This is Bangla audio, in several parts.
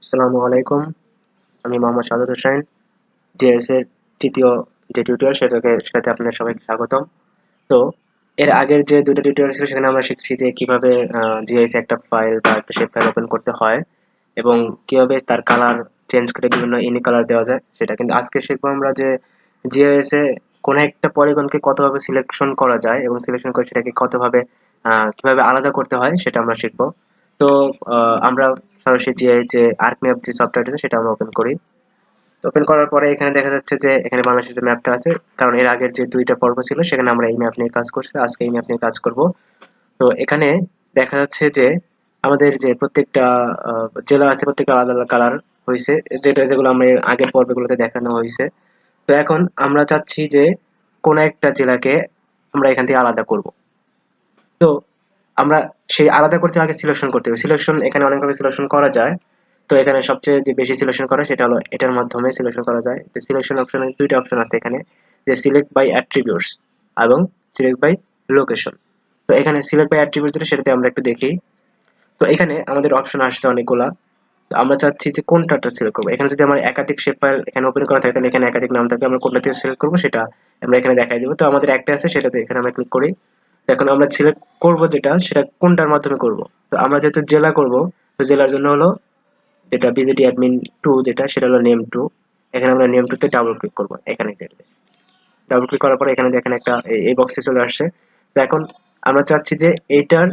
আসসালামু আলাইকুম। আমি মোহাম্মদ শাহাদত হোসাইন। জিএস এর তৃতীয় যে টিউটোরিয়াল সেটাতে আপনাদের সবাইকে স্বাগতম। তো এর আগের যে দুটো টিউটোরিয়াল ছিল সেখানে আমরা শিখছি যে কিভাবে জিআইএস একটা ফাইল বা একটা শেপ ফাইল ওপেন করতে হয় এবং কিভাবে তার কালার চেঞ্জ করে বিভিন্ন ইউনিক কালার দেওয়া যায় সেটা। কিন্তু আজকে শিখবো আমরা যে জিআইএস এ কোনো একটা পলিগনকে কতভাবে সিলেকশন করা যায় এবং সিলেকশন করে সেটাকে কতভাবে কিভাবে আলাদা করতে হয় সেটা আমরা শিখবো। তো আমরা সরাসরি জিআইএস যে আর্কম্যাপ যে সফটওয়্যারটা আছে সেটা আমরা ওপেন করি। ওপেন করার পরে এখানে দেখা যাচ্ছে যে এখানে বাংলাদেশের যে ম্যাপটা আছে, কারণ এর আগের যে দুইটা পর্ব ছিল সেখানে আমরা এই ম্যাপ নিয়ে কাজ করছি, আজকে এই ম্যাপ নিয়ে কাজ করব। তো এখানে দেখা যাচ্ছে যে আমাদের যে প্রত্যেকটা জেলা আছে প্রত্যেকটা আলাদা আলাদা কালার হয়েছে, যেগুলো আমরা এর আগের পর্বগুলোতে দেখানো হয়েছে। তো এখন আমরা চাচ্ছি যে কোন একটা জেলাকে আমরা এখান থেকে আলাদা করব। তো আমরা সেই আলাদা করতে আগে সিলেকশন করতে হবে। সিলেকশন এখানে অনেকভাবে সিলেকশন করা যায়। তো এখানে সবচেয়ে যে বেশি সিলেকশন করা সেটা হলো এটার মাধ্যমে সিলেকশন করা যায়। তো সিলেকশন অপশনে দুইটা অপশন আছে এখানে, যে সিলেক্ট বাই অ্যাট্রিবিউটস এবং সিলেক্ট বাই লোকেশন। তো এখানে সিলেক্ট বাই অ্যাট্রিবিউট যেটা সেটাতে আমরা একটু দেখি। তো এখানে আমাদের অপশন আসছে অনেকগুলা। তো আমরা চাচ্ছি যে কোনটাটা সিলেক্ট করবো। এখানে যদি আমার একাধিক শেপ ফাইল এখানে ওপেন করা থাকে তাহলে এখানে একাধিক নাম থাকবে, আমরা কোনটা থেকে সিলেক্ট করবো সেটা আমরা এখানে দেখাই দিব। তো আমাদের একটা আছে সেটাতে এখানে আমরা ক্লিক করি। তো এখন আমরা সিলেক্ট করব যেটা সেটা কোনটার মাধ্যমে করব। তো আমরা যেহেতু জেলা করব, তো জেলার জন্য হলো যেটা বিজিটি অ্যাডমিন 2 যেটা সেটা হলো নেম 2। এখানে আমরা নেম 2 তে ডাবল ক্লিক করব। এখানে যেতে ডাবল ক্লিক করার পরে এখানে দেখেন একটা এই বক্সে চলে আসছে। তো এখন আমরা চাচ্ছি যে এইটার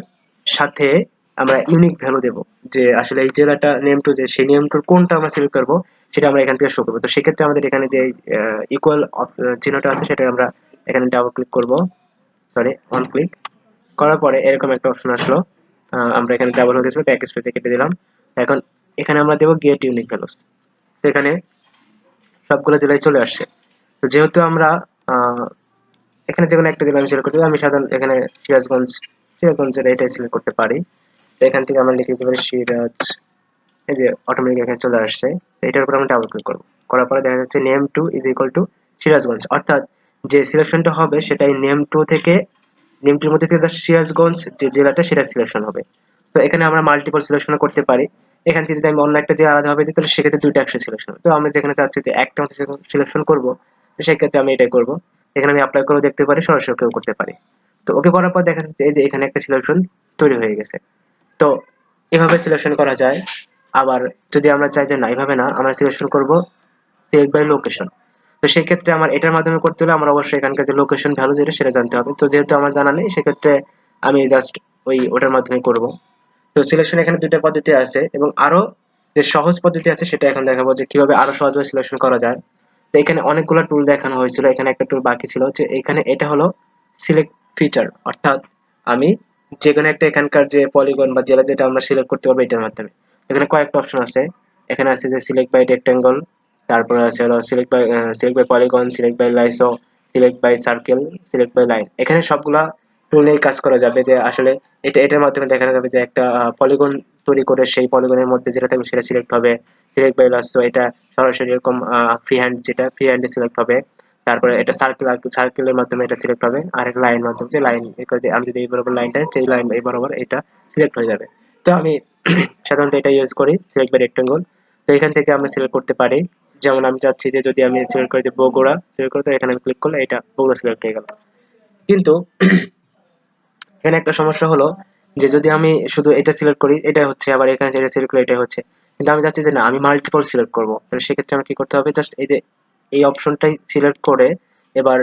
সাথে আমরা ইউনিক ভ্যালু দেব, যে আসলে এই জেলাটা নেম টু যে সেই নেম টুর কোনটা আমরা সিলেক্ট করব সেটা আমরা এখান থেকে শো করবো। তো সেক্ষেত্রে আমাদের এখানে যে ইকুয়াল চিহ্নটা আছে সেটা আমরা এখানে ডাবল ক্লিক করব, সরি অন ক্লিক করার পরে এরকম একটা অপশন আসলো। আমরা এখানে ডাবল হয়ে গেছিল, ব্যাক স্পেসে কেটে দিলাম। এখন এখানে আমরা দেবো গেট ইউনিক ভ্যালুস। তো এখানে সবগুলো জেলায় চলে আসছে। তো যেহেতু আমরা আহ, এখানে যেকোনো একটা জেলা আমি সিলেক্ট করতে পারি, আমি সাধারণ এখানে সিরাজগঞ্জ সিরাজগঞ্জের এটাই সিলেক্ট করতে পারি। তো এখান থেকে আমরা লিখে দিতে পারি সিরাজ, এই যে অটোমেটিক এখানে চলে আসছে। তো এটার উপর আমরা ডাবল ক্লিক করবো। করার পরে দেখা যাচ্ছে name two is equal to Sirajganj, অর্থাৎ যে সিলেকশনটা হবে সেটাই নেম টু থেকে নেমটির মধ্যে থেকে জাস্ট সিরাজগঞ্জ যে জেলাটা সেটা সিলেকশন হবে। তো এখানে আমরা মাল্টিপল সিলেকশন করতে পারি। এখান থেকে যদি আমি অন্য একটা জেলা আলাদা ভাবে দিই তাহলে সেক্ষেত্রে দুইটা একসাথে সিলেকশন হবে। তো আমরা যেখানে চাচ্ছি যে একটা মতো সিলেকশন করবো, তো সেক্ষেত্রে আমি এটাই করবো। এখানে আমি অ্যাপ্লাই করে দেখতে পারি, সরাসরি কেউ করতে পারি। তো ওকে করার পর দেখা যাচ্ছে এই যে এখানে একটা সিলেকশন তৈরি হয়ে গেছে। তো এভাবে সিলেকশন করা যায়। আবার যদি আমরা চাই যে না এভাবে না, আমরা সিলেকশন করব সিলেক্ট বাই লোকেশন। তো সেক্ষেত্রে আমার এটার মাধ্যমে করতে হলে আমার অবশ্যই এখানকার যে লোকেশন ভ্যালু যেটা সেটা জানতে হবে। তো যেহেতু আমার জানা নেই সেক্ষেত্রে আমি জাস্ট ওটার মাধ্যমে করব। তো সিলেকশন এখানে দুইটা পদ্ধতি আছে এবং আরো যে সহজ পদ্ধতি আছে সেটা এখন দেখাবো যে কিভাবে আরো সহজভাবে সিলেকশন করা যায়। তো এখানে অনেকগুলো টুল দেখানো হয়েছিল, এখানে একটা টুল বাকি ছিল, যে এখানে এটা হলো সিলেক্ট ফিচার, অর্থাৎ আমি যেকোনো একটা এখানকার যে পলিগন বা জেলা যেটা আমরা সিলেক্ট করতে পারবো এটার মাধ্যমে। এখানে কয়েকটা অপশন আছে। এখানে আছে যে সিলেক্ট বাই রেক্টেঙ্গল, তারপরে আছে হলো select by polygon, select by lasso, select by circle, select by line. এখানে সবগুলা টুল নিয়ে কাজ করা যাবে, যে আসলে এটার মাধ্যমে দেখানো যাবে যে একটা পলিগন তৈরি করে সেই পলিগনের মধ্যে যেটা থাকবে সেটা সিলেক্ট হবে। সিলেক্ট বাই লাসো এটা সরাসরি এরকম ফ্রি হ্যান্ড, যেটা ফ্রি হ্যান্ডে সিলেক্ট হবে। তারপরে এটা সার্কেলের মাধ্যমে এটা সিলেক্ট হবে, আর একটা লাইন মাধ্যমে যে লাইন, আমি যদি এই বরাবর লাইনটা সেই লাইন এই বরাবর এটা সিলেক্ট হয়ে যাবে। তো আমি সাধারণত এটা ইউজ করি সিলেক্ট বাই রেক্টেঙ্গল। তো এখান থেকে আমরা সিলেক্ট করতে পারি। যেমন আমি চাচ্ছি যে যদি আমি সিলেক্ট করি যে বগুড়া সিলেক্ট করতে, এখানে আমি ক্লিক করলে এটা বগুড়া সিলেক্ট হয়ে গেল। কিন্তু এখানে একটা সমস্যা হলো যে যদি আমি শুধু এটা সিলেক্ট করি এটা হচ্ছে, আবার এখানে যেটা সিলেক্ট করি এটা হচ্ছে। কিন্তু আমি চাচ্ছি যে না আমি মাল্টিপল সিলেক্ট করবো, তাহলে সেক্ষেত্রে আমার কি করতে হবে, জাস্ট এই যে এই অপশনটাই সিলেক্ট করে এবার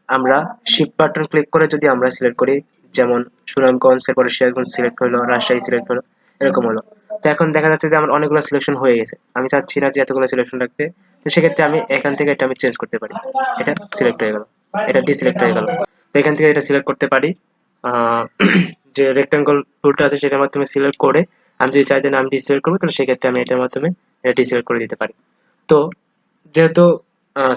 আমরা শিফট বাটন ক্লিক করে যদি আমরা সিলেক্ট করি, যেমন সুনামগঞ্জ, এরপরে সিরাজগঞ্জ সিলেক্ট হলো, রাজশাহী সিলেক্ট হলো, এরকম হলো। তো এখন দেখা যাচ্ছে যে আমার অনেকগুলো সিলেকশন হয়ে গেছে, আমি চাচ্ছি না যে এতগুলো সিলেকশন রাখতে। তো সেক্ষেত্রে আমি এখান থেকে এটা আমি চেঞ্জ করতে পারি। এটা সিলেক্ট হয়ে গেল, এটা ডিসিলেক্ট হয়ে গেল। তো এখান থেকে এটা সিলেক্ট করতে পারি। আহ, যে রেক্টাঙ্গল টুলটা আছে সেটার মাধ্যমে সিলেক্ট করে আমি যদি চাই যে না আমি ডিসিলেক্ট করবো, তাহলে সেক্ষেত্রে আমি এটার মাধ্যমে এটা ডিসিলেক্ট করে দিতে পারি। তো যেহেতু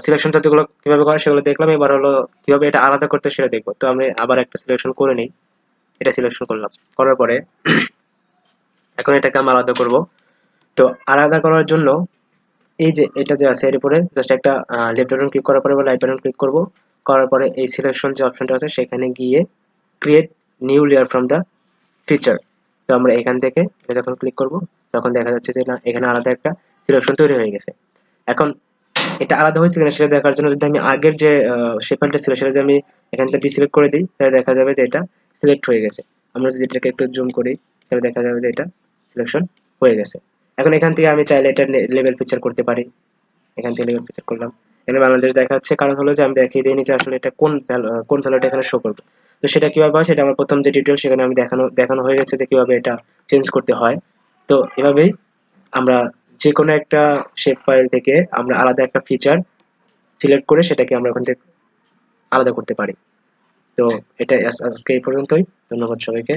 সিলেকশন যতগুলো কিভাবে করে সেগুলো দেখলাম, এবার হলো কিভাবে এটা আলাদা করতে সেটা দেখবো। তো আমি আবার একটা সিলেকশন করে নিই, এটা সিলেকশন করলাম, করার পরে এখন এটাকে আমি আলাদা করব। তো আলাদা করার জন্য এই যে এটা যে আছে এর উপরে জাস্ট একটা লেফট বাটন ক্লিক করার পরে বা রাইট বাটন ক্লিক করব। করার পরে এই সিলেকশন যে অপশনটা আছে সেখানে গিয়ে create new layer from the feature. তো আমরা এখান থেকে এটা যখন ক্লিক করব তখন দেখা যাচ্ছে যে না এখানে আলাদা একটা সিলেকশন তৈরি হয়ে গেছে। এখন এটা আলাদা হয়েছে কিনা সেটা দেখার জন্য যদি আমি আগের যে শেপ ফাইলটা ছিল সেটা যদি আমি এখান থেকে ডিসিলেক্ট করে দিই, তাহলে দেখা যাবে যে এটা সিলেক্ট হয়ে গেছে। আমরা যদি এটাকে একটু জুম করি তাহলে দেখা যাবে যে এটা সিলেকশন হয়ে গেছে। এখন এখান থেকে আমি চাইলে এটা লেভেল ফিচার করতে পারি। এখান থেকে লেভেল ফিচার করলাম, এখানে বাংলাদেশ দেখাচ্ছে, কারণ হলো যে আমি দেখিয়ে দিইনি যে আসলে এটা কোন ভ্যালুটা এখানে শো করবে। তো সেটা কিভাবে হয় সেটা আমার প্রথম যে টিউটোরিয়াল সেখানে আমি দেখানো হয়ে গেছে যে কিভাবে এটা চেঞ্জ করতে হয়। তো এভাবেই আমরা যে কোনো একটা শেপ ফাইল থেকে আমরা আলাদা একটা ফিচার সিলেক্ট করে সেটাকে আমরা ওখান থেকে আলাদা করতে পারি। তো এটা আজকে এই পর্যন্তই। ধন্যবাদ সবাইকে।